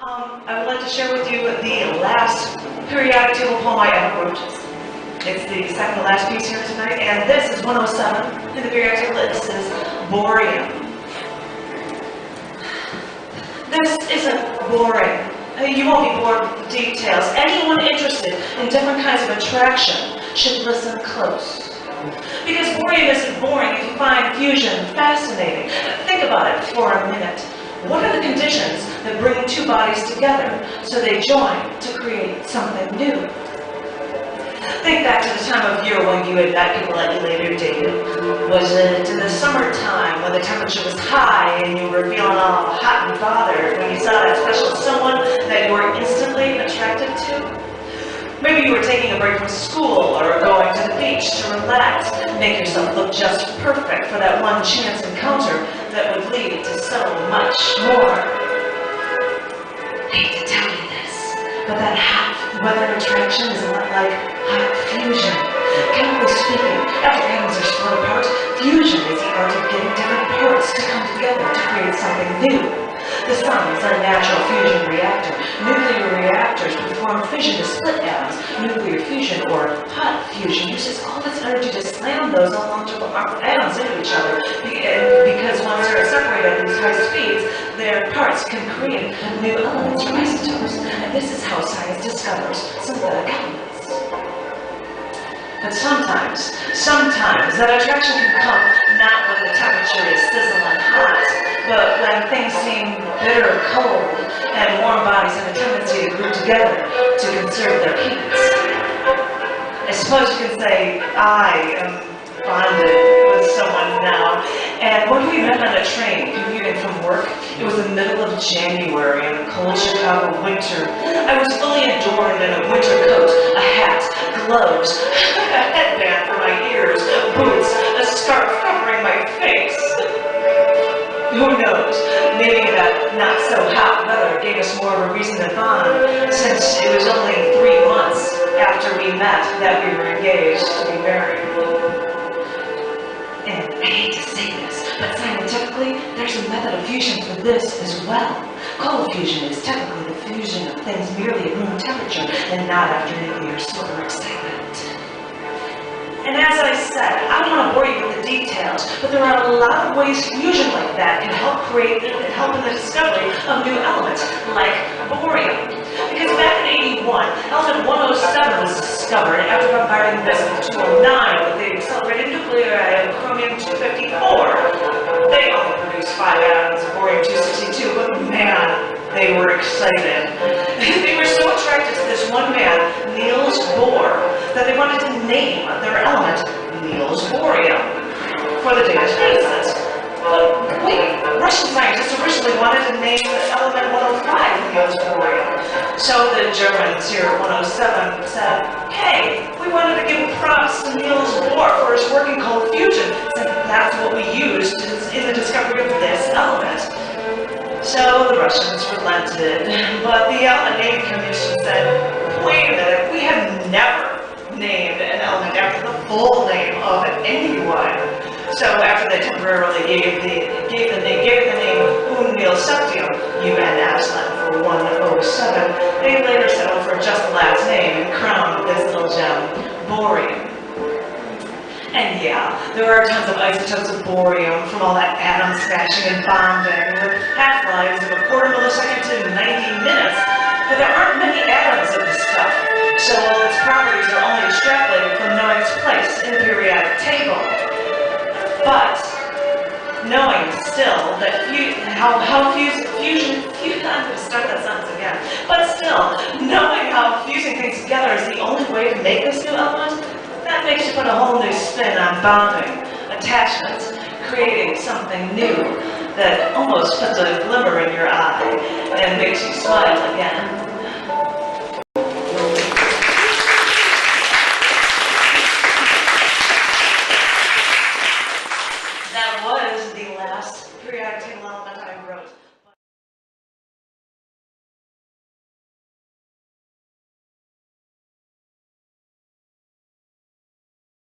I would like to share with you the last periodic table poem I ever wrote. It's the second to last piece here tonight, and this is 107 in the periodic table. This is Bohrium. This isn't boring. You won't be bored with the details. Anyone interested in different kinds of attraction should listen close. Because bohrium isn't boring if you find fusion fascinating. Think about it for a minute. What are the conditions that bring two bodies together so they join to create something new? Think back to the time of year when you had met people that you later dated. Was it in the summertime when the temperature was high and you were feeling all hot and bothered when you saw that special someone that you were instantly attracted to? Maybe you were taking a break from school or going to the beach to relax, make yourself look just perfect for that one chance encounter that would lead to so much more. I hate to tell you this, but that hot weather attraction is a lot like hot fusion. Chemically speaking, after atoms are split apart, fusion is the art of getting different parts to come together to create something new. The sun is a natural fusion reactor. Nuclear reactors perform fission to split atoms. Nuclear fusion, or hot fusion, uses all its energy to slam those electrical atoms into each other. Because once they're separated at these high speeds, their parts can create new elements or isotopes. And this is how science discovers synthetic elements. But sometimes that attraction can come not when the temperature is sizzling hot, but when things seem bitter cold and warm bodies have a tendency to group together to conserve their heat. I suppose you can say I am bonded with someone now. And when we met on a train commuting from work, it was the middle of January in a cold Chicago winter. I was fully adorned in a winter coat, a hat, gloves, a headband for my ears, boots, a scarf covering my face. Who knows? Maybe that not so hot weather gave us more of a reason to bond, since it was only 3 months after we met that we were engaged to be married. And I hate to say this, but scientifically, there's a method of fusion for this as well. Cold fusion is technically the fusion of things merely at room temperature and not after nuclear split or excitement. And as I said, I don't want to bore you with the details, but there are a lot of ways fusion like that can help in the discovery of new elements, like bohrium. Because back in '81, element 107 was discovered after bombarding the vessel 209 with the accelerated nuclear atom chromium-254. They only produced 5 atoms of bohrium-262, but man, they were excited. They were so attracted to this one man, Niels Bohr, that they wanted to name their element Niels Bohrium for the Danish physicist. But wait, Russian scientists originally wanted to name element 105 Niels Bohrium. So the Germans here at 107 said, hey, we wanted to give props to Niels Bohr for his work in cold fusion, since that's what we used in the discovery of this element. So the Russians relented, but the Element Naming Commission said, wait a minute, we have never named an element after the full name of anyone. So after they temporarily gave the name Unioseptium, UNS, Latin for 107, they later settled for just the last name and crowned this little gem, Bohrium. And yeah, there are tons of isotopes of bohrium from all that atom smashing and bonding, with half-lives of a quarter millisecond to 90 minutes, but there aren't many atoms of this stuff, so all its properties are only extrapolated from knowing its place in the periodic table. But knowing still that knowing how fusing things together is the only way to make this new element, that makes you put a whole new spin on bonding, attachment, creating something new that almost puts a glimmer in your eye and makes you smile again.